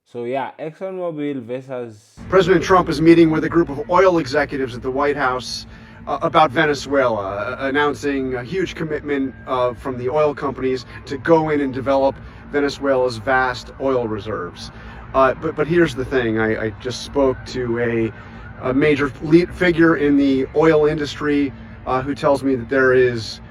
So yeah, ExxonMobil versus President Trump is meeting with a group of oil executives at the White House about Venezuela, announcing a huge commitment from the oil companies to go in and develop Venezuela's vast oil reserves. But here's the thing: I just spoke to a major figure in the oil industry who tells me that there is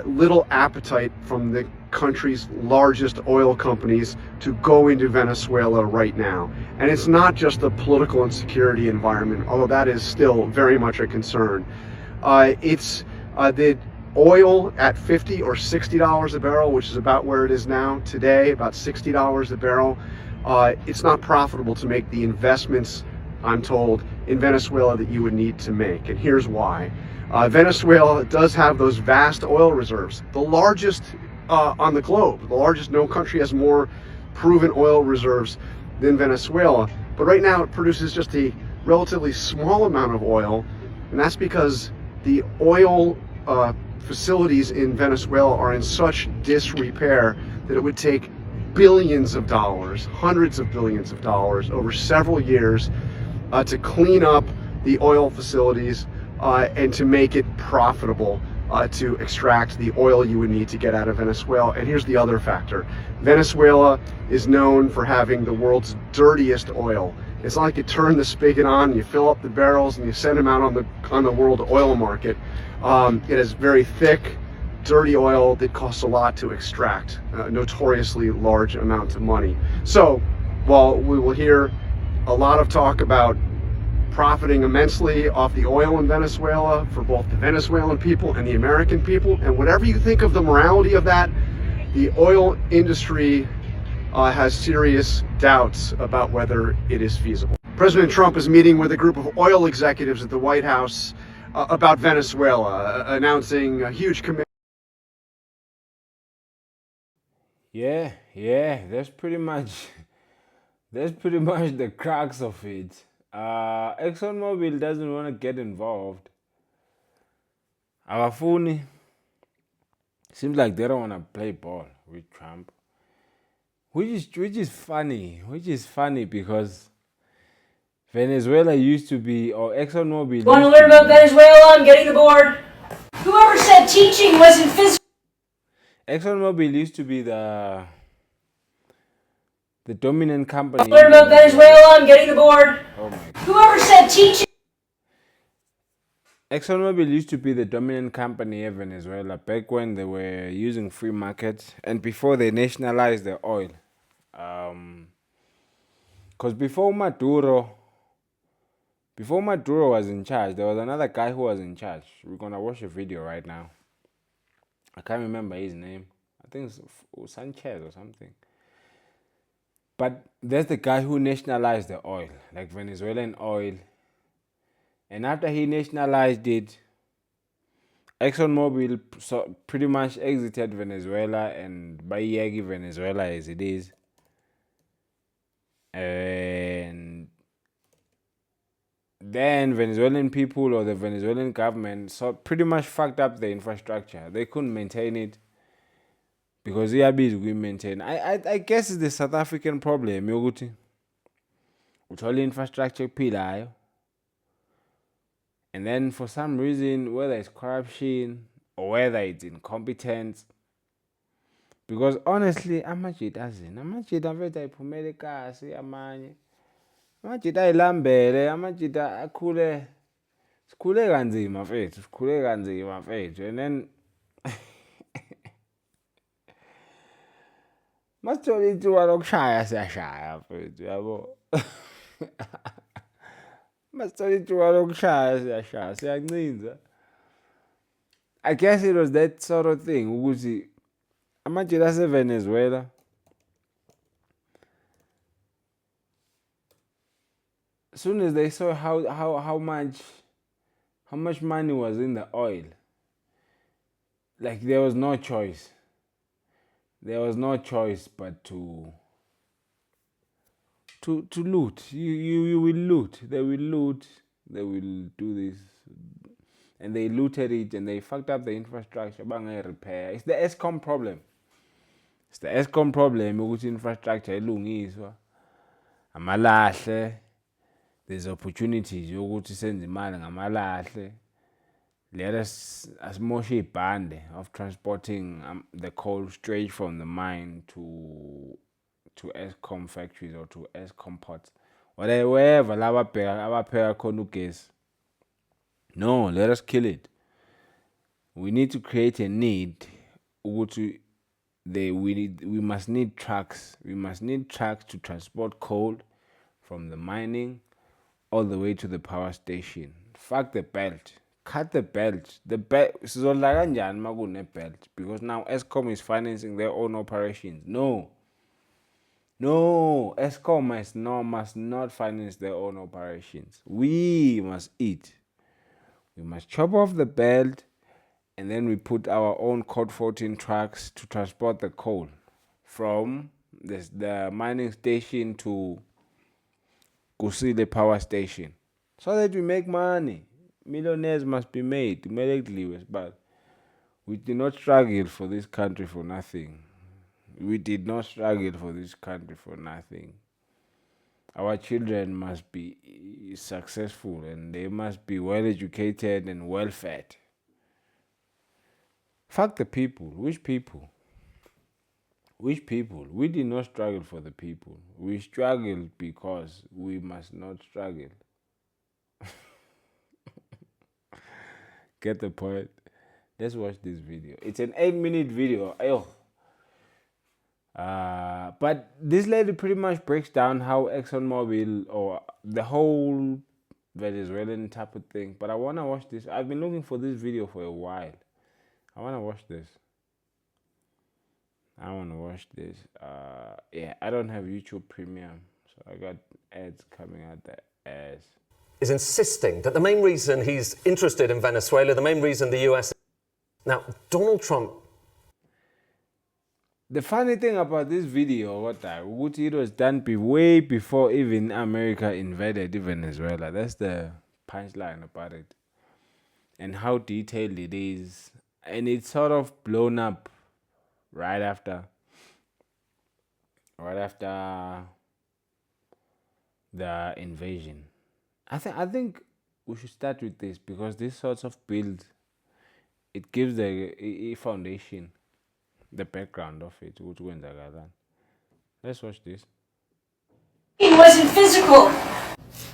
little appetite from the country's largest oil companies to go into Venezuela right now. And it's not just the political insecurity environment, although that is still very much a concern. It's the oil at $50 or $60 a barrel, which is about where it is now today, about $60 a barrel. It's not profitable to make the investments, I'm told, in Venezuela that you would need to make. And here's why. Venezuela does have those vast oil reserves, the largest on the globe. The largest, no country has more proven oil reserves than Venezuela. But right now it produces just a relatively small amount of oil, and that's because the oil facilities in Venezuela are in such disrepair that it would take billions of dollars, hundreds of billions of dollars over several years to clean up the oil facilities and to make it profitable to extract the oil you would need to get out of Venezuela. And here's the other factor. Venezuela is known for having the world's dirtiest oil. It's not like you turn the spigot on, you fill up the barrels, and you send them out on the world oil market. It is very thick, dirty oil that costs a lot to extract, notoriously large amounts of money. So while we will hear a lot of talk about profiting immensely off the oil in Venezuela for both the Venezuelan people and the American people, and whatever you think of the morality of that, the oil industry has serious doubts about whether it is feasible. President Trump is meeting with a group of oil executives at the White House about Venezuela, announcing a huge commitment. Yeah, that's pretty much the crux of it. ExxonMobil doesn't want to get involved. Abafuni seems like they don't want to play ball with Trump, which is funny because Venezuela used to be, or ExxonMobil. Want to learn about Venezuela? I'm getting the board. Whoever said teaching wasn't physical. ExxonMobil used to be the dominant company. Learn about Venezuela? I'm getting the board. Oh my God. Whoever said teaching. ExxonMobil used to be the dominant company in Venezuela back when they were using free market and before they nationalized the oil. Because before Maduro was in charge, there was another guy who was in charge. We're gonna watch a video right now. I can't remember his name. I think it's Sanchez or something. But that's the guy who nationalized the oil, like Venezuelan oil. And after he nationalized it, ExxonMobil pretty much exited Venezuela and bayiyeki Venezuela as it is. And then Venezuelan people or the Venezuelan government pretty much fucked up the infrastructure. They couldn't maintain it because they are busy with maintain. I guess it's the South African problem yokuthi uthola infrastructure ephilayo. And then for some reason, whether it's corruption or whether it's incompetence, because honestly, amajita mfethu ayiphumele kasi amanye. Amajita ayilambele, amajita sikhule kanzima mfethu. And then masithola ithuba lokushaya siyashaya mfethu, yabo. Masithola ithuba lokushaya siyashaya, siyancinza. I guess it was that sort of thing ukuthi amajita aseVenezuela as soon as they saw how much money was in the oil, like there was no choice but to loot. You will loot. They will loot. They will do this, and they looted it and they fucked up the infrastructure. Bang repair. It's the ESCOM problem. It's the Eskom problem ukuthi infrastructure ilungiswa. Amalahle. There's opportunities yokuthi senze imali ngamalahle. Let us asimoshe ibhande of transporting the coal straight from the mine to Eskom factories or to Eskom ports. Wherever abapheka khona ugesi. No, let us kill it. We need to create a need. We must need trucks. We must need trucks to transport coal from the mining all the way to the power station. Fuck the belt. Cut the belt. The belt. Sizodla kanjani makune belt? Because now Eskom is financing their own operations. No, Eskom must not finance their own operations. We must eat. We must chop off the belt, and then we put our own Code 14 trucks to transport the coal from the mining station to Kusile power station, so that we make money. Millionaires must be made immediately, but we did not struggle for this country for nothing. We did not struggle for this country for nothing. Our children must be successful and they must be well educated and well fed. Fuck the people. Which people? Which people? We did not struggle for the people. We struggled because we must not struggle. Get the point? Let's watch this video. It's an 8-minute video. But this lady pretty much breaks down how ExxonMobil or the whole Venezuelan type of thing. But I want to watch this. I've been looking for this video for a while. I want to watch this. Yeah, I don't have YouTube Premium, so I got ads coming out the ass. Is insisting that the main reason he's interested in Venezuela, the main reason the US... Now, Donald Trump... The funny thing about this video, it was done way before even America invaded Venezuela. That's the punchline about it. And how detailed it is. And it's sort of blown up right after the invasion. I think we should start with this because this sort of build, it gives the foundation, the background of it. Let's watch this. It wasn't physical.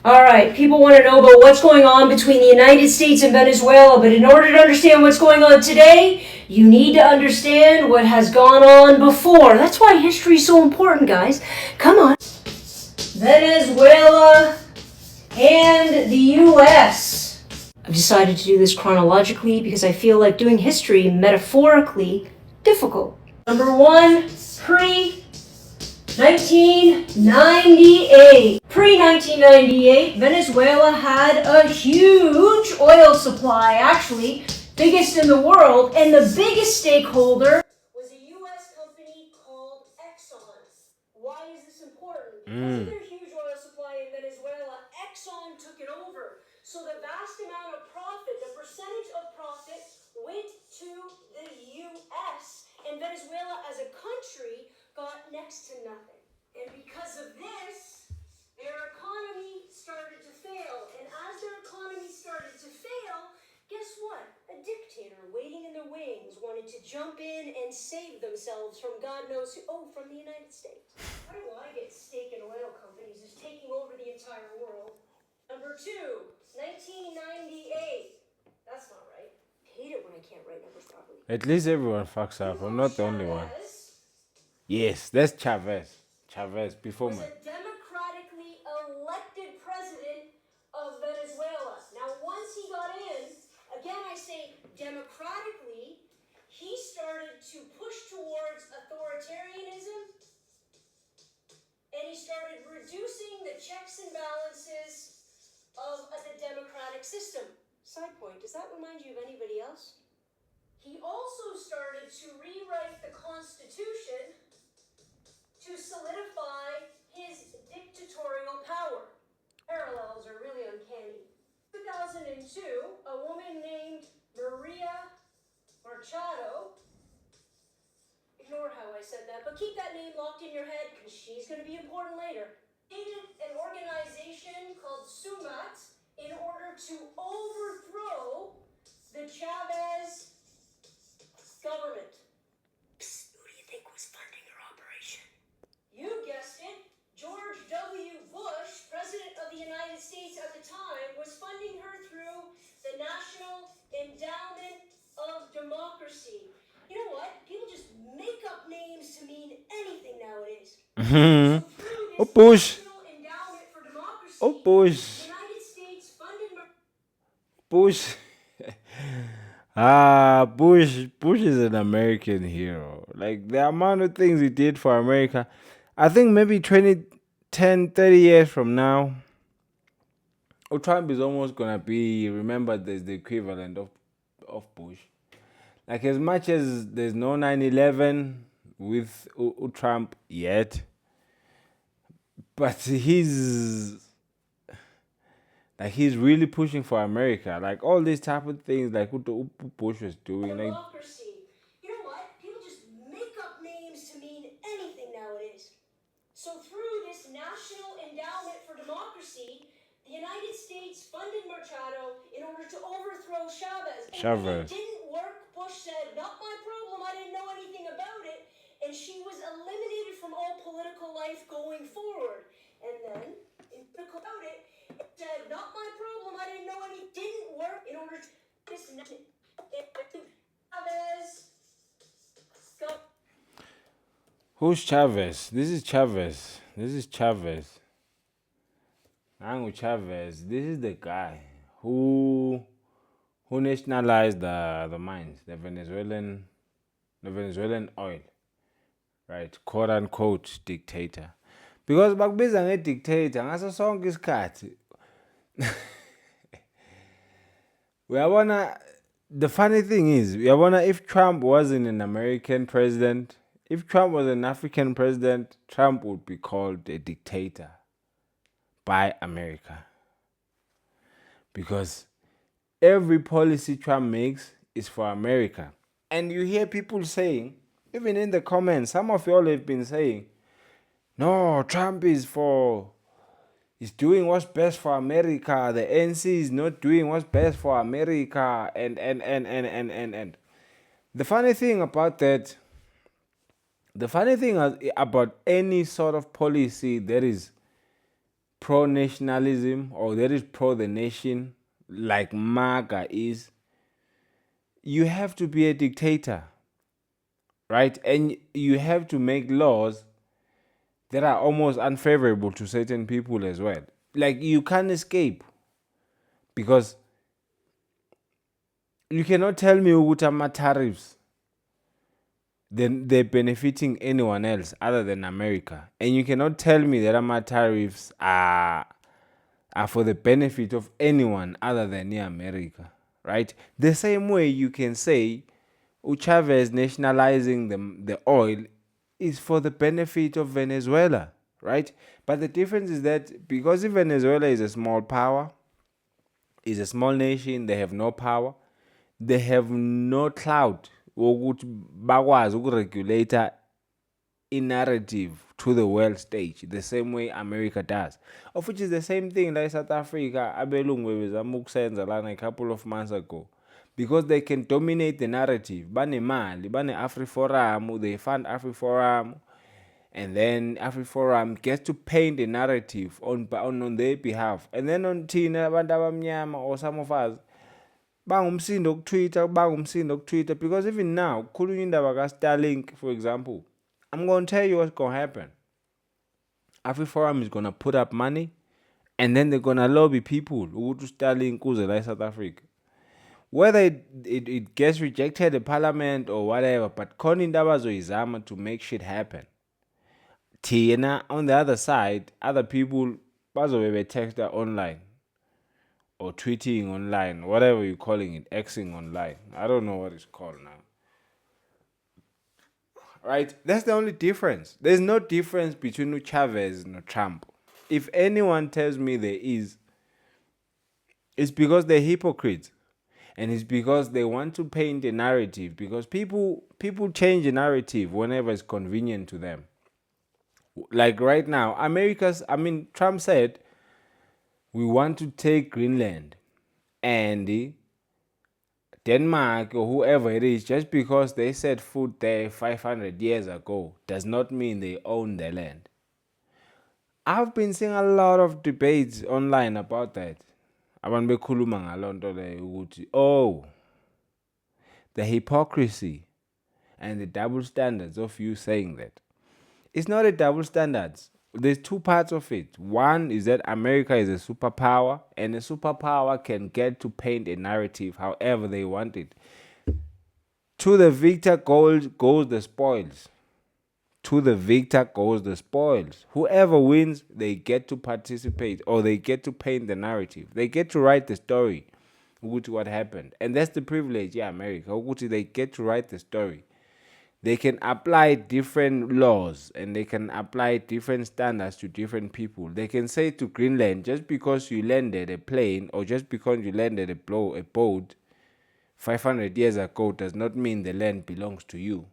All right, people want to know about what's going on between the United States and Venezuela, but in order to understand what's going on today, you need to understand what has gone on before. That's why history is so important, guys. Come on. Venezuela and the U.S. I've decided to do this chronologically because I feel like doing history metaphorically difficult. Number one, pre-1998. Pre-1998, Venezuela had a huge oil supply, actually, biggest in the world, and the biggest stakeholder was a U.S. company called Exxon. Why is this important? Because of their huge oil supply in Venezuela, Exxon took it over. So the vast amount of profit, the percentage of profit, went to the U.S., and Venezuela as a country got next to nothing. And because of this, their economy started to fail. And as their economy started to fail, guess what? A dictator waiting in the wings wanted to jump in and save themselves from God knows who. Oh, from the United States. How do I get stake in oil companies is taking over the entire world? Number two, 1998. That's not right. I hate it when I can't write numbers properly. At least everyone fucks up. I'm not the only one. Yes, that's Chavez. Chavez before me. Was a democratically elected president of Venezuela. Now, once he got in, again I say democratically, he started to push towards authoritarianism, and he started reducing the checks and balances of the democratic system. Side point, does that remind you of anybody else? He also started to rewrite the Constitution to solidify his dictatorial power. Parallels are really uncanny. 2002, a woman named Maria Machado, ignore how I said that, but because she's going to be important later, created an organization called Sumat in order to overthrow the Chavez government. Who do you think was funding her operation? You guessed it. George W. Bush, President of the United States at the time, was funding her through the National Endowment of Democracy. You know what? People just make up names to mean anything nowadays. So through Oh, this Bush. National Endowment for Democracy, Oh, Bush. the United States funded Bush. Bush is an American hero. Like the amount of things he did for America. I think maybe 20, 10, 30 years from now, Trump is almost gonna be remembered as the equivalent of Bush. Like as much as there's no 9/11 with Trump yet, but he's really pushing for America. Like all these type of things, like what Bush was doing. Like democracy. You know what? People just make up names to mean anything nowadays. So through this National Endowment for Democracy, the United States funded Machado in order to overthrow Chavez. And when it didn't work, Bush said, "Not my problem, I didn't know anything about it." And she was eliminated from all political life going forward. And then, in political about it said, "Not my problem, I didn't know any." Didn't work in order to this Chavez. who's Chavez? This is Chavez. This is Chavez. Angu Chavez. This is the guy who nationalized the mines, the Venezuelan oil, right? Quote unquote dictator. Because bakubiza nge-dictator ngaso sonke isikhathi. The funny thing is, if Trump wasn't an American president, if Trump was an African president, Trump would be called a dictator by America. Because every policy Trump makes is for America. And you hear people saying, even in the comments, some of y'all have been saying, no, Trump is doing what's best for America. The NC is not doing what's best for America. And. The funny thing about any sort of policy that is pro-nationalism or that is pro the nation, like MAGA is, you have to be a dictator, right? And you have to make laws that are almost unfavorable to certain people as well. Like you can't escape, because you cannot tell me Utama tariffs, then they're benefiting anyone else other than America. And you cannot tell me that my tariffs are for the benefit of anyone other than America, right? The same way you can say Chavez nationalizing the oil is for the benefit of Venezuela, right? But the difference is that because if Venezuela is a small power, is a small nation, they have no power, they have no clout wokuthi bakwazi ukuregulate a narrative to the world stage the same way America does, of which is the same thing like South Africa abelungu bezama ukusenza lana a couple of months ago, because they can dominate the narrative. Banemali, bane AfriForum, they fund AfriForum, and then AfriForum gets to paint a narrative on their behalf, and then on thina abantu abamnyama or some of us bangumsindo ku-Twitter, because even now kukhulunywa indaba ka-Starlink, for example, I'm going to tell you what's going to happen. AfriForum is going to put up money, and then they're going to lobby people ukuthi Starlink kuze la South Africa. Whether it gets rejected in parliament or whatever, but khona into abazoyizama to make shit happen. Thina, on the other side, other people bazobe be-texter online or tweeting online, whatever you're calling it, Xing online. I don't know what it's called now. Right? That's the only difference. There's no difference between Chavez and Trump. If anyone tells me there is, it's because they're hypocrites. And it's because they want to paint a narrative. Because people change the narrative whenever it's convenient to them. Like right now, Trump said we want to take Greenland, and Denmark or whoever it is, just because they set foot there 500 years ago, does not mean they own the land. I've been seeing a lot of debates online about that. Abantu bekhuluma ngaloo nto leyo ukuthi, oh, the hypocrisy and the double standards of you saying that. It's not a double standards. There's two parts of it. One is that America is a superpower, and a superpower can get to paint a narrative however they want it. To the victor goes the spoils. To the victor goes the spoils. Whoever wins, they get to participate, or they get to paint the narrative. They get to write the story. What happened. And that's the privilege, yeah, America. They get to write the story. They can apply different laws and they can apply different standards to different people. They can say to Greenland, just because you landed a plane or just because you landed a boat 500 years ago does not mean the land belongs to you.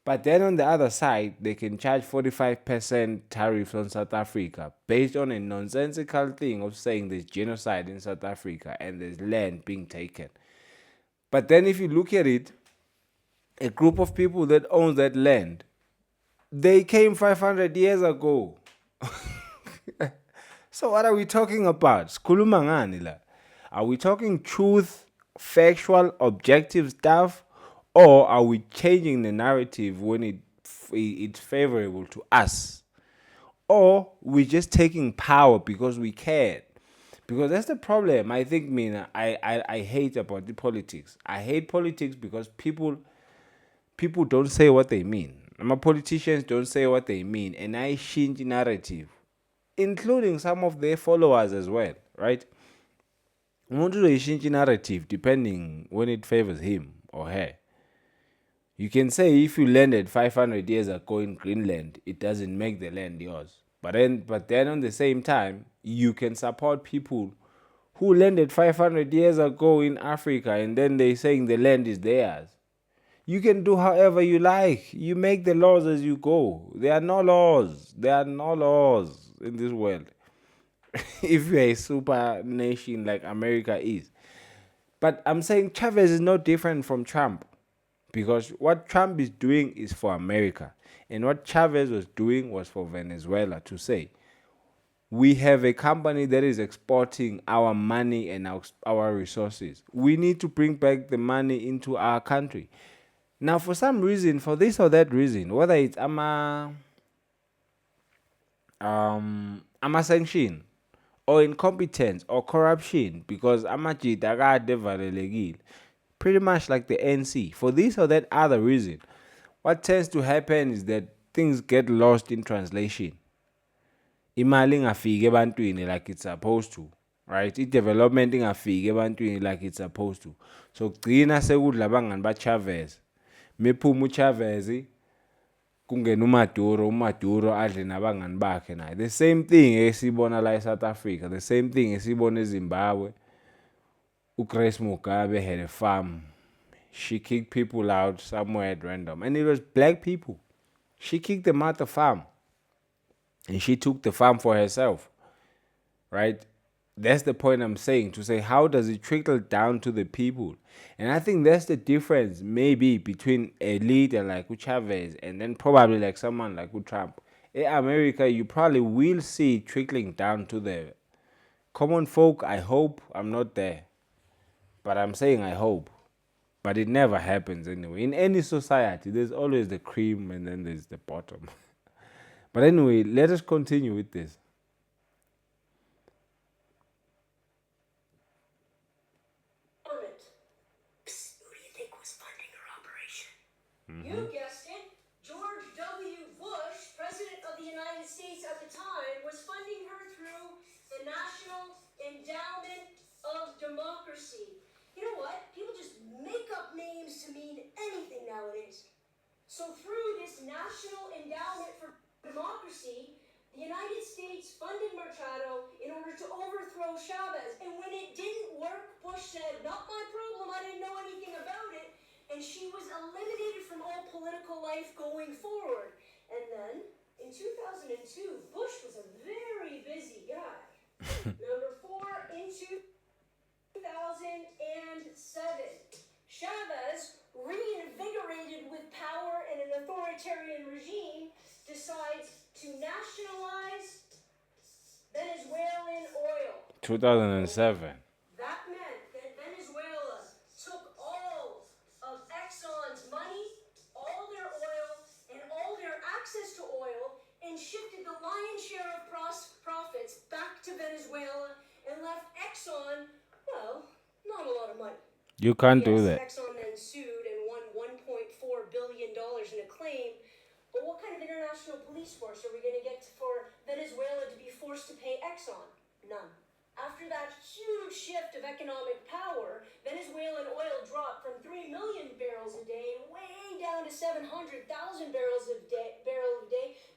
But then on the other side, they can charge 45% tariffs on South Africa based on a nonsensical thing of saying there's genocide in South Africa and there's land being taken. But then if you look at it, a group of people that owns that land, they came 500 years ago. So what are we talking about? Sikhuluma ngani la? Are we talking truth, factual, objective stuff? Or are we changing the narrative when it's favorable to us? Or we're just taking power because we cared? Because that's the problem. I think, I hate about the politics. I hate politics because people don't say what they mean. My politicians don't say what they mean, and I change narrative, including some of their followers as well, right? Want to change narrative depending when it favors him or her. You can say if you landed 500 years ago in Greenland, it doesn't make the land yours. But then on the same time, you can support people who landed 500 years ago in Africa and then they saying the land is theirs. You can do however you like. You make the laws as you go. There are no laws. There are no laws in this world. If you're a super nation like America is. But I'm saying Chavez is no different from Trump. Because what Trump is doing is for America. And what Chavez was doing was for Venezuela to say, we have a company that is exporting our money and our resources. We need to bring back the money into our country. Now, for some reason, for this or that reason, whether it's sanction or incompetence or corruption, because amajita kade valelekile, pretty much like the NC, for this or that other reason, what tends to happen is that things get lost in translation. Imali ingafiki ebantwini like it's supposed to, right? I-development ingafiki ebantwini like it's supposed to. So kugcina sekudla abangani ba-Chavez. Mephuma uChavez kungena uMaduro adle nabangani bakhe naye. The same thing esibona la eSouth Africa, the same thing esibona eZimbabwe. Grace Mugabe had a farm. She kicked people out somewhere at random, and it was black people. She kicked them out the farm, and she took the farm for herself, right? That's the point I'm saying, to say how does it trickle down to the people? And I think that's the difference maybe between a leader like Chavez and then probably like someone like Trump. In America, you probably will see it trickling down to the common folk. I hope I'm not there, but I'm saying I hope. But it never happens anyway. In any society, there's always the cream and then there's the bottom. But anyway, let us continue with this. Who do you think was funding her operation? You guessed it. George W. Bush, President of the United States at the time, was funding her through the National Endowment of Democracy. You know what? People just make up names to mean anything nowadays. So through this National Endowment for Democracy, the United States funded Machado in order to overthrow Chavez. And when it didn't work, Bush said, "Not my problem, I didn't know anything about it." And she was eliminated from all political life going forward. And then, in 2002, Bush was a very busy guy. Number 4, in 2007, Chavez, reinvigorated with power and an authoritarian regime, decides to nationalize Venezuelan oil. 2007. That meant that Venezuela took all of Exxon's money, all their oil, and all their access to oil, and shifted the lion's share of profits back to Venezuela and left Exxon, well, not a lot of money. You can't do Yes, that. Exxon then sued and won $1.4 billion in a claim. But what kind of international police force are we going to get for Venezuela to be forced to pay Exxon? None. After that huge shift of economic power, Venezuelan oil dropped from 3 million barrels a day way down to 700,000 barrels a day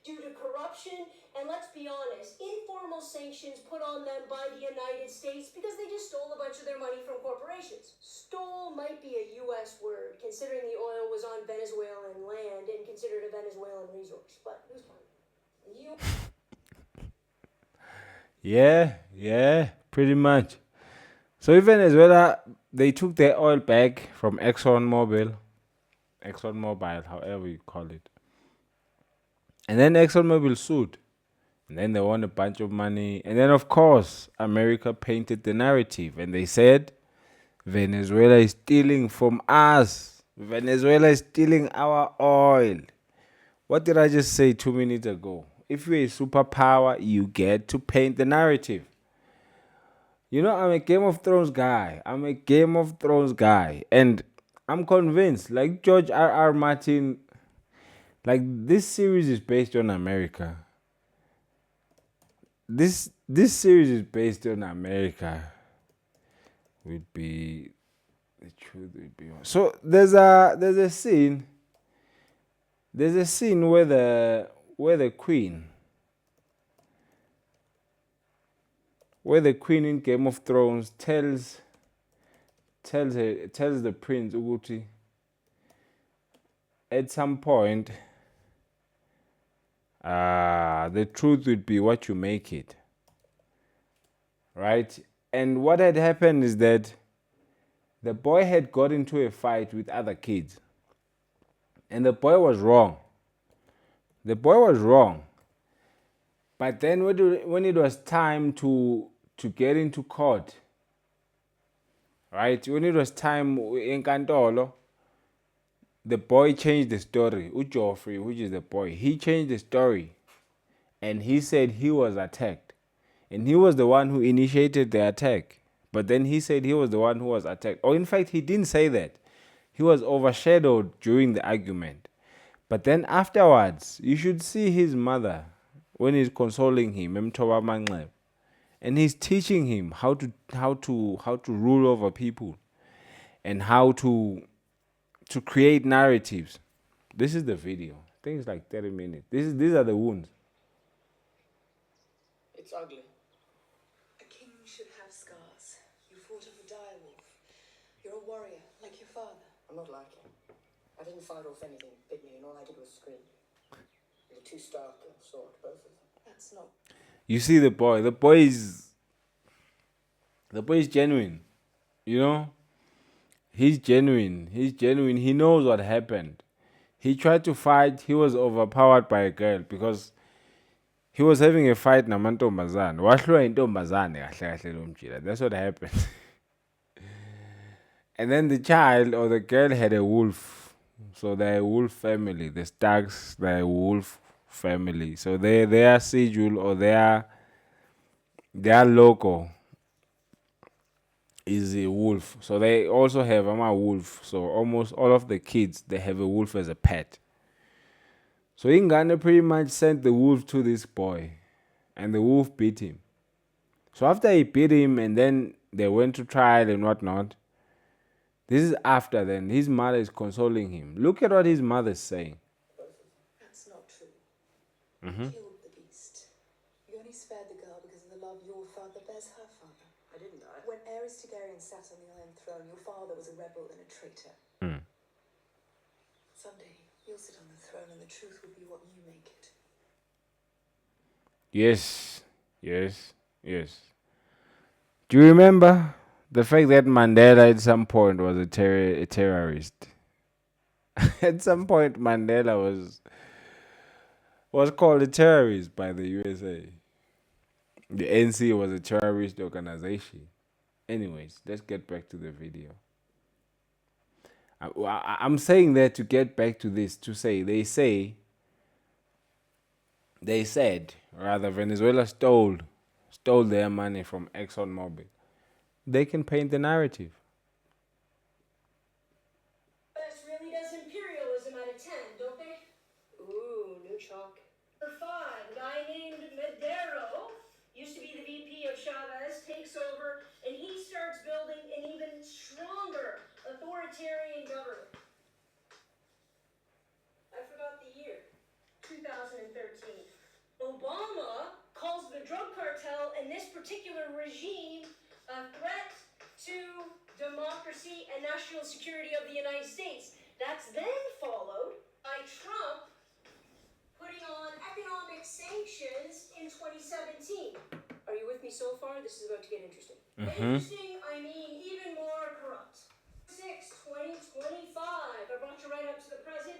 due to corruption and, let's be honest, informal sanctions put on them by the United States because they just stole a bunch of their money from corporations. Stole might be a U.S. word, considering the oil was on Venezuelan land and considered a Venezuelan resource. But who's fine? Yeah, pretty much. So in Venezuela, they took their oil back from ExxonMobil, however you call it. And then ExxonMobil sued. And then they won a bunch of money. And then, of course, America painted the narrative. And they said, Venezuela is stealing from us. Venezuela is stealing our oil. What did I just say 2 minutes ago? If you're a superpower, you get to paint the narrative. You know, I'm a Game of Thrones guy. And I'm convinced, like George R.R. Martin, like this series is based on America. This series is based on America. Would be the truth would be. So there's a scene where the queen in Game of Thrones tells the prince Uguti at some point the truth would be what you make it. Right? And what had happened is that the boy had got into a fight with other kids. And the boy was wrong. But then when it was time to get into court, right? When it was time in Kantolo, the boy changed the story. Joffrey, which is the boy, he changed the story. And he said he was attacked. And he was the one who initiated the attack. But then he said he was the one who was attacked. Or in fact, he didn't say that. He was overshadowed during the argument. But then afterwards, you should see his mother when he's consoling him, and he's teaching him how to rule over people and how to create narratives. This is the video. I think it's like 30 minutes. These are the wounds. It's ugly. A king should have scars. You fought off a direwolf. You're a warrior, like your father. I'm not like him. I didn't fight off anything, bit me, and all I did was scream. The two stark sword, both of them. That's not... You see the boy. The boy is genuine. You know? He's genuine. He knows what happened. He tried to fight. He was overpowered by a girl because he was having a fight namantombazane. Wahlwa intombazane kahle kahle lo mjila. That's what happened. And then the child or the girl had a wolf. So they're a wolf family. The Starks, they're a wolf family. So their sigil or their logo is a wolf. So they also have a wolf. So almost all of the kids, they have a wolf as a pet. So Ingane pretty much sent the wolf to this boy. And the wolf beat him. So after he beat him and then they went to trial and whatnot, this is after then. His mother is consoling him. Look at what his mother is saying. That's not true. You killed the beast. You only spared the girl because of the love your father bears her father. I didn't die. When Ares Targaryen sat on the Iron Throne, your father was a rebel and a traitor. Someday, you'll sit on the throne and the truth will be what you make it. Yes, yes, yes. Do you remember the fact that Mandela at some point was a terrorist? At some point, Mandela was called a terrorist by the USA. The NC was a terrorist organization. Anyways, let's get back to the video. I'm saying that to get back to this, to say, they said, rather, Venezuela stole their money from ExxonMobil. They can paint the narrative. US really does imperialism out of 10, don't they? Ooh, new chalk. Number 5, a guy named Madero, used to be the VP of Chavez, takes over, and he starts building an even stronger authoritarian government. I forgot the year. 2013. Obama calls the drug cartel and this particular regime a threat to democracy and national security of the United States. That's then followed by Trump putting on economic sanctions in 2017. Are you with me so far? This is about to get interesting. Interesting, I mean even more corrupt. 2025. I brought you right up to the present.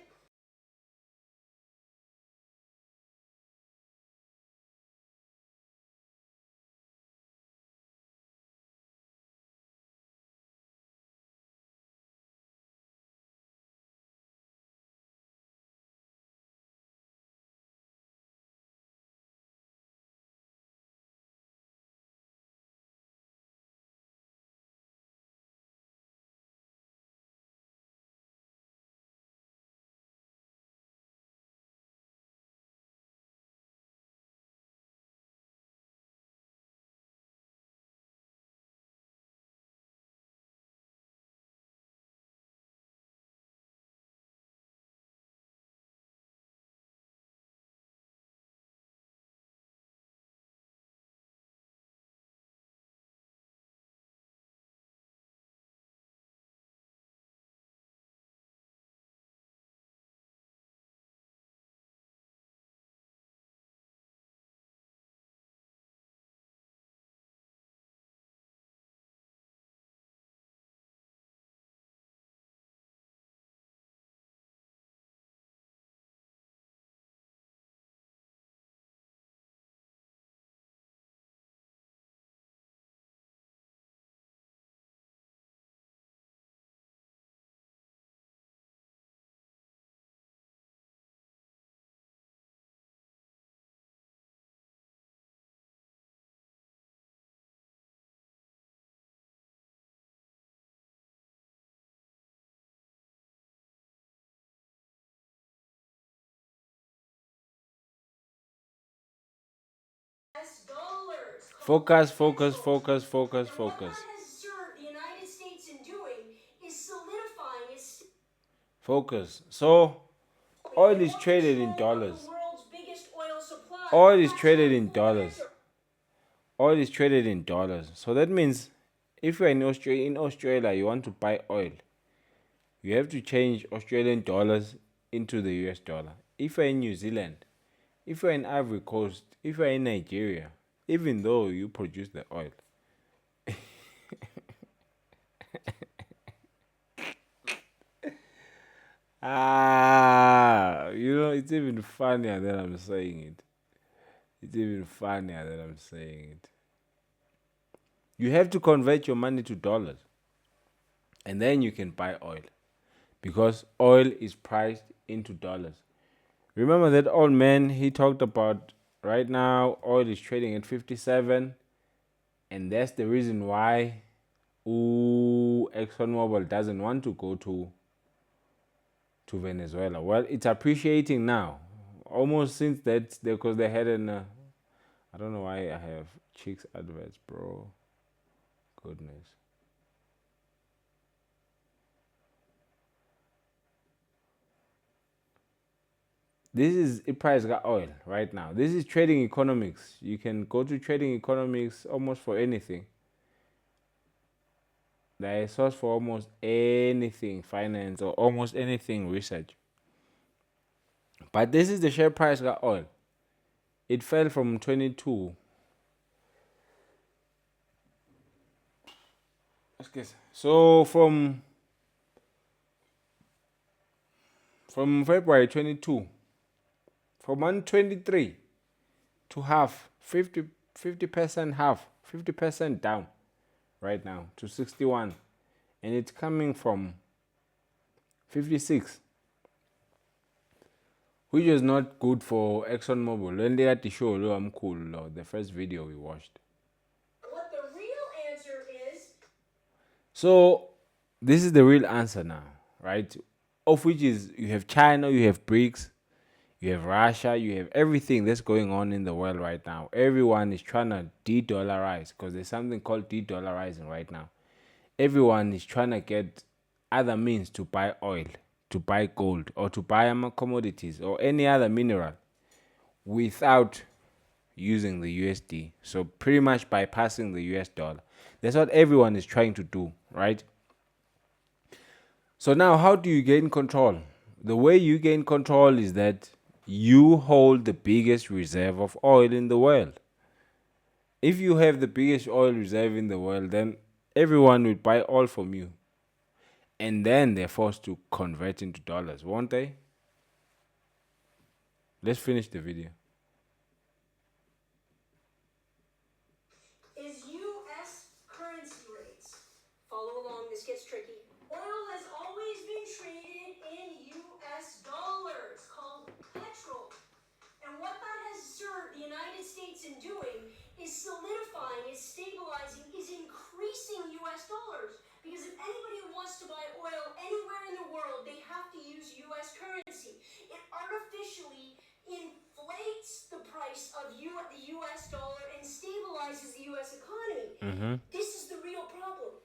Dollars. Focus, focus, focus, focus, And what focus. that has served the United States in doing is solidifying its Focus. So, oil is more traded in control of dollars. the world's biggest oil supply. Oil is That's traded our in foreign dollars. Oil is traded in dollars. So that means if you're in Australia, you want to buy oil, you have to change Australian dollars into the US dollar. If you're in New Zealand, if you're in Ivory Coast, if you're in Nigeria, even though you produce the oil, it's even funnier that I'm saying it. It's even funnier that I'm saying it. You have to convert your money to dollars and then you can buy oil because oil is priced into dollars. Remember that old man he talked about right now oil is trading at 57 and that's the reason why ExxonMobil doesn't want to go to Venezuela. Well, it's appreciating now. Almost since that because they had an I don't know why I have chicks adverts, bro. Goodness. This is a price got oil right now. This is trading economics. You can go to trading economics almost for anything. There is source for almost anything, finance or almost anything research. But this is the share price got oil. it fell from 22. So from February 22, from 123 to half, 50% half, 50% down right now to 61, and it's coming from 56, which is not good for ExxonMobil. When they had to show I'm cool, the first video we watched. What the real answer is. So this is the real answer now, right? Of which is you have China, you have BRICS, you have Russia, you have everything that's going on in the world right now. Everyone is trying to de-dollarize because there's something called de-dollarizing right now. Everyone is trying to get other means to buy oil, to buy gold, or to buy commodities or any other mineral without using the USD. So pretty much bypassing the US dollar. That's what everyone is trying to do, right? So now how do you gain control? The way you gain control is that you hold the biggest reserve of oil in the world. If you have the biggest oil reserve in the world, then everyone will buy oil from you. And then they're forced to convert into dollars, won't they? Let's finish the video. Is U.S. currency rates. Follow along, this gets tricky. Oil has always been traded in U.S. dollars, called petrol. And what that has served the United States in doing is solidifying, is stabilizing, is increasing U.S. dollars. Because if anybody wants to buy oil anywhere in the world, they have to use U.S. currency. It artificially inflates the price of the U.S. dollar and stabilizes the U.S. economy. This is the real problem.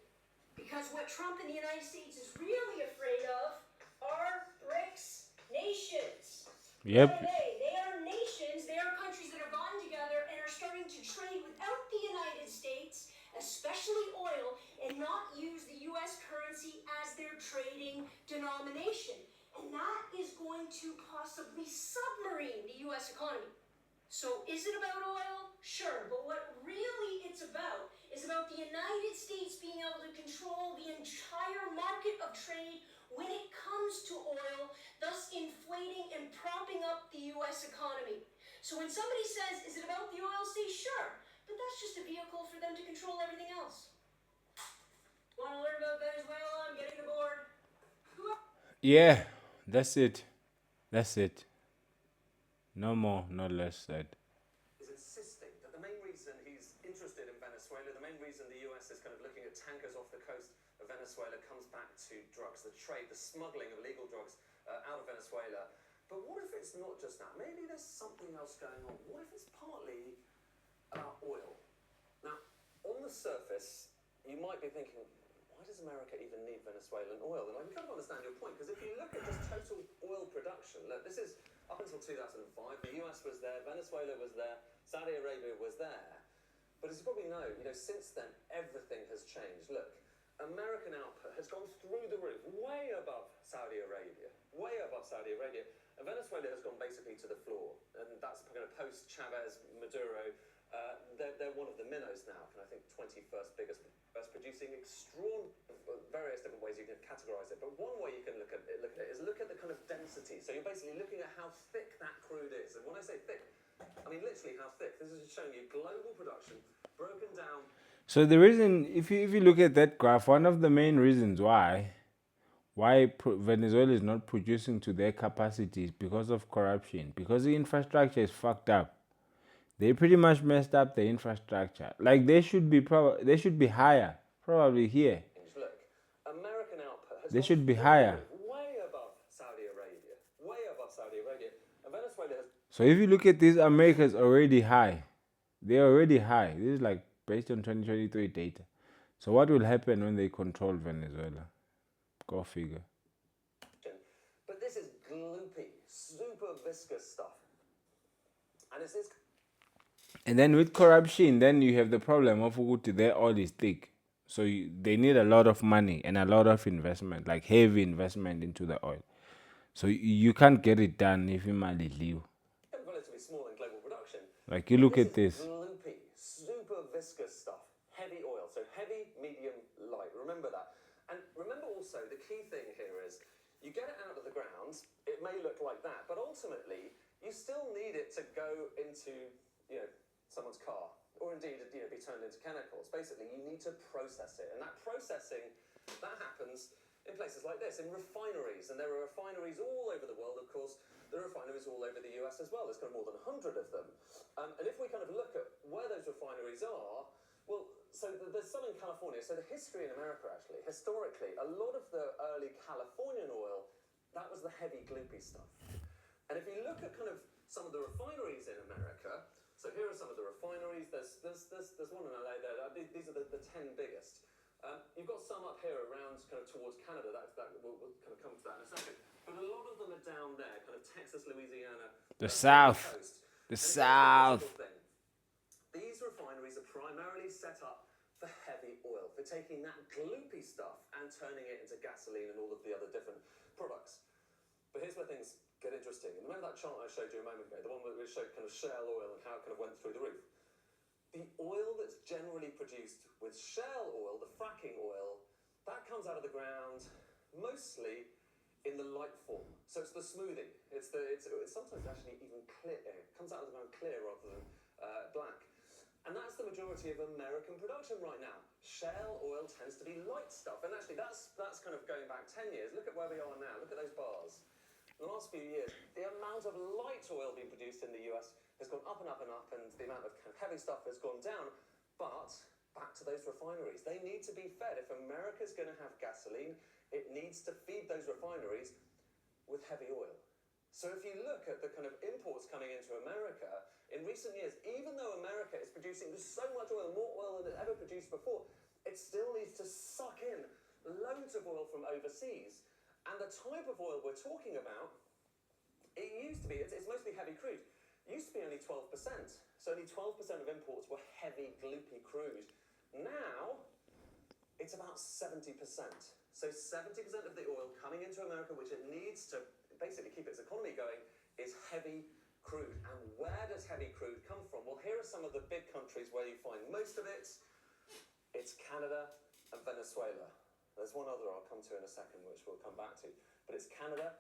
Because what Trump and the United States is really afraid of are BRICS nations. Yep. What are they? They are nations, they are countries that have gotten together and are starting to trade without the United States, especially oil, and not use the U.S. currency as their trading denomination. And that is going to possibly submarine the U.S. economy. So is it about oil? Sure, but what really it's about is about the United States being able to control the entire market of trade when it comes to oil, thus inflating and propping up the U.S. economy. So when somebody says, is it about the oil? Say, sure, but that's just a vehicle for them to control everything else. Want to learn about Venezuela? I'm getting the board. Yeah, that's it. That's it. No more, no less said. Is insisting that the main reason he's interested in Venezuela, the main reason the US is kind of looking at tankers off the coast of Venezuela comes back to drugs, the trade, the smuggling of illegal drugs out of Venezuela. But what if it's not just that? Maybe there's something else going on. What if it's partly about oil? Now, on the surface, you might be thinking, why does America even need Venezuelan oil? And I can kind of understand your point, because if you look at just total oil production, look, this is up until 2005, the US was there, Venezuela was there, Saudi Arabia was there. But as you probably know, since then, everything has changed. Look, American output has gone through the roof, way above Saudi Arabia, and Venezuela has gone basically to the floor. And that's kind of post-Chavez, Maduro. They're one of the minnows now, and I think 21st biggest producing various different ways you can categorize it. But one way you can look at it is look at the kind of density. So you're basically looking at how thick that crude is. And when I say thick, I mean literally how thick. This is showing you global production broken down. So the reason, if you look at that graph, one of the main reasons why Venezuela is not producing to their capacity is because of corruption, because the infrastructure is fucked up. They pretty much messed up the infrastructure. Like they should be higher, probably here. Look, American output has they should be higher, way above Saudi Arabia, and Venezuela has. So if you look at this, America is already high. They're already high. This is like based on 2023 data. So what will happen when they control Venezuela? Go figure. But this is gloopy, super viscous stuff, and it's this. And then with corruption, then you have the problem of their oil is thick. So they need a lot of money and a lot of investment, like heavy investment into the oil. So you can't get it done if you might leave. Relatively small in global production, Like you look at This this. is gloopy, super viscous stuff. Heavy oil. So heavy, medium, light. Remember that. And remember also, the key thing here is you get it out of the ground, it may look like that, but ultimately you still need it to go into, someone's car, or indeed, be turned into chemicals. Basically, you need to process it, and that processing, that happens in places like this, in refineries, and there are refineries all over the world, of course. There are refineries all over the US as well. There's kind of more than 100 of them. And if we kind of look at where those refineries are, well, so there's some in California. So the history in America, actually, historically, a lot of the early Californian oil, that was the heavy, gloopy stuff. And if you look at kind of some of the refineries in America, so here are some of the refineries. There's one in LA there. These are the 10 biggest. You've got some up here around kind of towards Canada. We'll kind of come to that in a second. But a lot of them are down there, kind of Texas, Louisiana, The on South. coast. The And here's South. the thing. These refineries are primarily set up for heavy oil, for taking that gloopy stuff and turning it into gasoline and all of the other different products. But here's where things get interesting. And remember that chart I showed you a moment ago, the one where we showed kind of shale oil and how it kind of went through the roof? The oil that's generally produced with shale oil, the fracking oil, that comes out of the ground mostly in the light form. So it's the smoothie. It's sometimes actually even clear. It comes out of the ground clear rather than black. And that's the majority of American production right now. Shale oil tends to be light stuff. And actually that's kind of going back 10 years. Look at where we are now. Look at those bars. In the last few years, the amount of light oil being produced in the US has gone up and up and up, and the amount of heavy stuff has gone down. But back to those refineries. They need to be fed. If America's going to have gasoline, it needs to feed those refineries with heavy oil. So if you look at the kind of imports coming into America, in recent years, even though America is producing so much oil, more oil than it ever produced before, it still needs to suck in loads of oil from overseas. And the type of oil we're talking about, it used to be, it's mostly heavy crude. It used to be only 12%. So only 12% of imports were heavy, gloopy crude. Now, it's about 70%. So 70% of the oil coming into America, which it needs to basically keep its economy going, is heavy crude. And where does heavy crude come from? Well, here are some of the big countries where you find most of it. It's Canada and Venezuela. There's one other I'll come to in a second, which we'll come back to. But it's Canada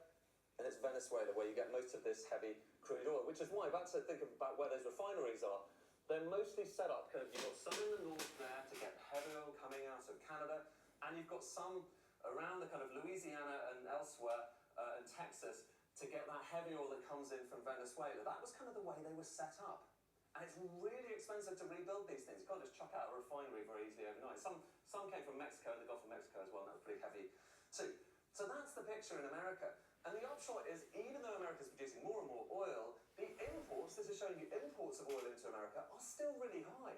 and it's Venezuela where you get most of this heavy crude oil, which is why, back to think about where those refineries are, they're mostly set up, kind of, you've got some in the north there to get heavy oil coming out of Canada, and you've got some around the kind of Louisiana and elsewhere in Texas to get that heavy oil that comes in from Venezuela. That was kind of the way they were set up. And it's really expensive to rebuild these things. You can't just chuck out a refinery very easily overnight. Some came from Mexico and the Gulf of Mexico as well, and that was pretty heavy too. So that's the picture in America. And the upshot is, even though America's producing more and more oil, the imports, this is showing you imports of oil into America, are still really high.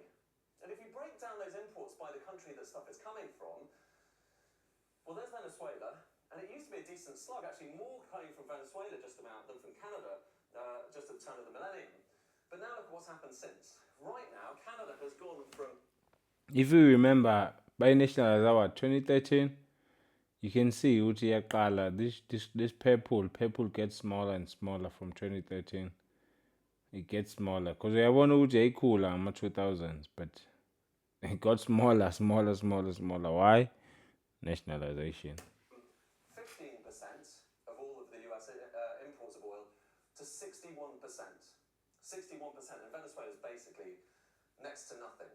And if you break down those imports by the country that stuff is coming from, well, there's Venezuela, and it used to be a decent slug, actually more coming from Venezuela just about than from Canada, just at the turn of the millennium. But now look what's happened since. Right now, Canada has gone from... If you remember, by national hour 2013, you can see Uti Yakala, this purple gets smaller and smaller from 2013. It gets smaller. Because we have one Uti cooler in 2000s, but it got smaller. Why? Nationalization. 15% of all of the US imports of oil to 61%. 61%, and Venezuela is basically next to nothing.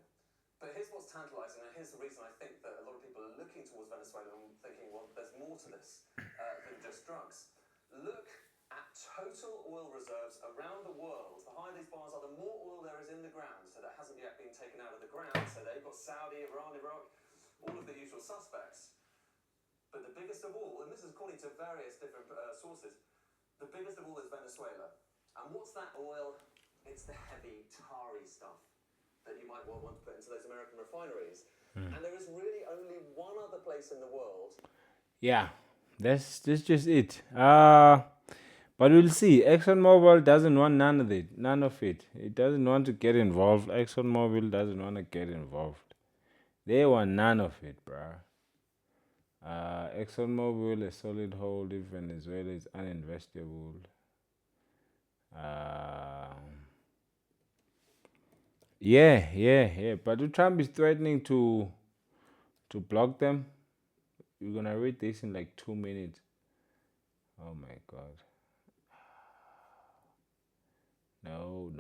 But here's what's tantalizing, and here's the reason I think that a lot of people are looking towards Venezuela and thinking, well, there's more to this than just drugs. Look at total oil reserves around the world. The higher these bars are, the more oil there is in the ground, so that hasn't yet been taken out of the ground. So there you've got Saudi, Iran, Iraq, all of the usual suspects. But the biggest of all, and this is according to various different sources, the biggest of all is Venezuela. And what's that oil? It's the heavy, tarry stuff that you might well want to put into those American refineries. And there is really only one other place in the world. Yeah, that's just it. But we'll see. ExxonMobil doesn't want none of it. It doesn't want to get involved. ExxonMobil doesn't want to get involved. They want none of it, bruh. ExxonMobil, a solid hold if Venezuela is uninvestable. Yeah. But Trump is threatening to block them. We're gonna read this in like 2 minutes. Oh my god. No.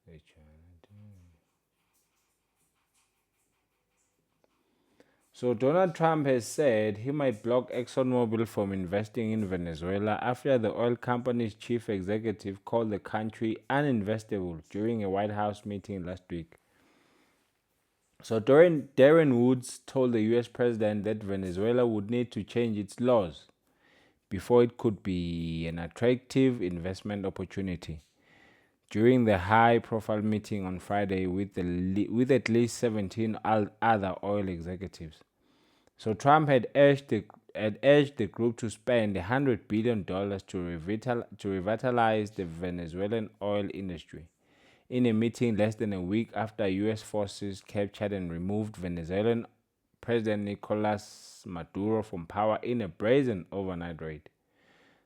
They're trying to do. So Donald Trump has said he might block ExxonMobil from investing in Venezuela after the oil company's chief executive called the country uninvestable during a White House meeting last week. So Darren Woods told the US president that Venezuela would need to change its laws before it could be an attractive investment opportunity. During the high-profile meeting on Friday with at least 17 other oil executives. So Trump had urged the group to spend $100 billion to revitalize the Venezuelan oil industry. In a meeting less than a week after U.S. forces captured and removed Venezuelan President Nicolas Maduro from power in a brazen overnight raid.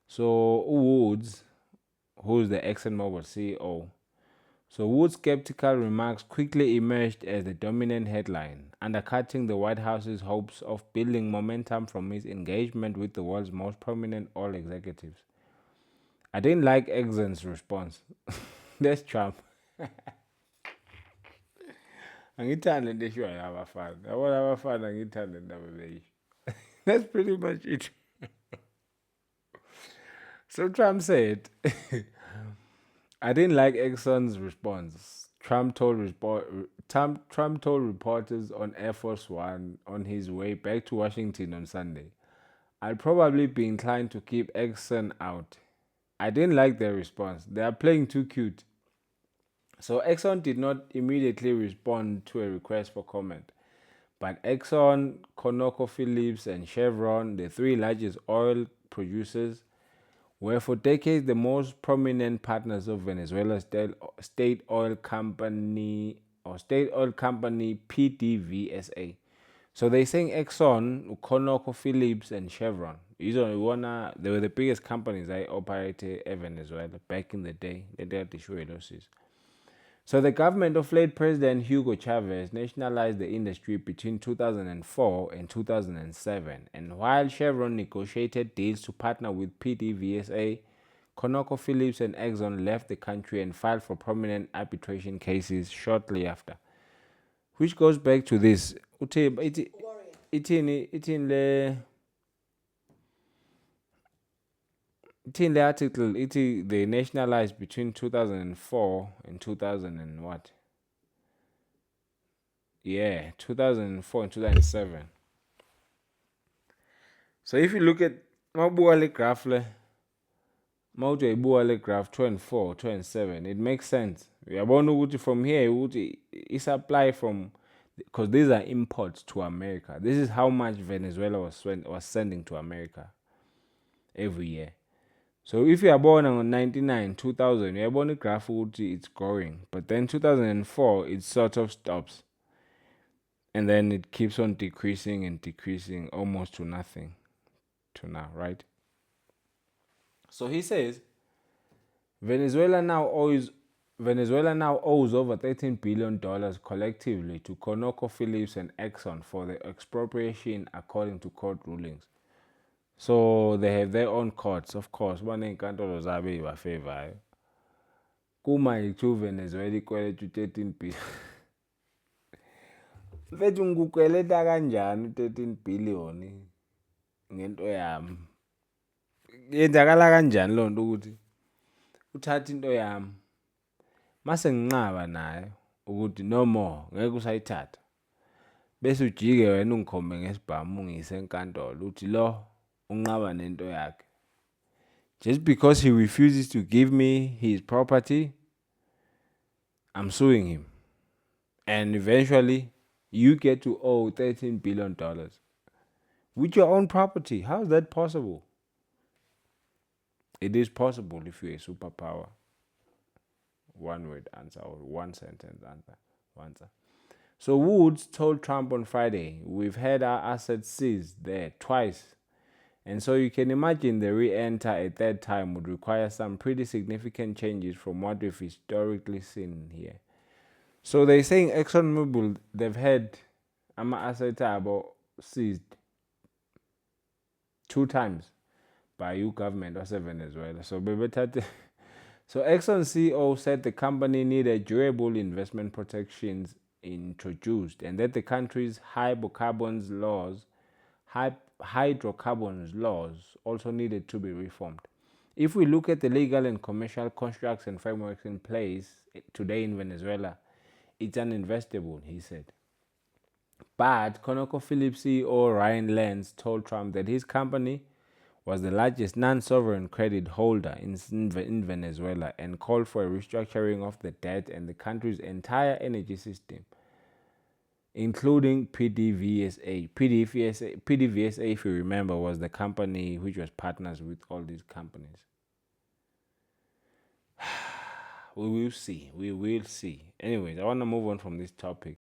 So Woods, who's the ExxonMobil CEO, so Wood's skeptical remarks quickly emerged as the dominant headline, undercutting the White House's hopes of building momentum from his engagement with the world's most prominent oil executives. I didn't like Exxon's response. That's Trump. Angithandi into eshiwayo abafana. Yabona abafana angithandi indaba beyisho. That's pretty much it. So Trump said, I didn't like Exxon's response. Trump told reporters on Air Force One on his way back to Washington on Sunday. I'd probably be inclined to keep Exxon out. I didn't like their response. They are playing too cute. So Exxon did not immediately respond to a request for comment. But Exxon, ConocoPhillips, and Chevron, the three largest oil producers, were for decades the most prominent partners of Venezuela's state oil company PDVSA. So they're saying Exxon, ConocoPhillips, and Chevron. They were the biggest companies that operated in Venezuela back in the day. They had the show losses. So the government of late President Hugo Chavez nationalized the industry between 2004 and 2007. And while Chevron negotiated deals to partner with PDVSA, ConocoPhillips and Exxon left the country and filed for prominent arbitration cases shortly after. Which goes back to this. In the article, they nationalized between 2004 and 2000 and what? Yeah, 2004 and 2007. So if you look at Mabuale graph, graph 24, 27, it makes sense. We are born from here, it's supply from, because these are imports to America. This is how much Venezuela was sending to America every year. So if you are born on 99, 2000, you are born a graph, it's growing. But then 2004, it sort of stops. And then it keeps on decreasing and decreasing almost to nothing to now, right? So he says, Venezuela now owes over $13 billion collectively to ConocoPhillips and Exxon for the expropriation according to court rulings. So they have their own courts, of course. Baney'nkantolo zabo ey'bafevayo. Kuma yithi uVenezuela ikweleta u-13 billion. Mfethu ngikukweleta kanjani u-13 billion ngento yami? Yenzakala kanjani lo nto ukuthi uthatha into yami mase nginqaba nayo ukuthi no more ngeke usayithatha. Bese ujike wena ungikhombe ngesibhamu ungiyise enkantolo uthi lo unqaba nento yakhe. Just because he refuses to give me his property, I'm suing him. And eventually, you get to owe $13 billion with your own property. How is that possible? It is possible if you're a superpower. One word answer or one sentence answer. So Woods told Trump on Friday, we've had our assets seized there twice. And so you can imagine the re-enter a third time would require some pretty significant changes from what we've historically seen here. So they're saying ExxonMobil, they've had asset about seized 2 times by EU government or Venezuela. So so Exxon CEO said the company needed durable investment protections introduced, and that the country's hydrocarbons laws also needed to be reformed. If we look at the legal and commercial constructs and frameworks in place today in Venezuela, it's uninvestable, he said. But ConocoPhillips CEO Ryan Lance told Trump that his company was the largest non-sovereign credit holder in Venezuela and called for a restructuring of the debt and the country's entire energy system, including PDVSA. PDVSA, if you remember, was the company which was partners with all these companies. We will see. Anyways, I want to move on from this topic.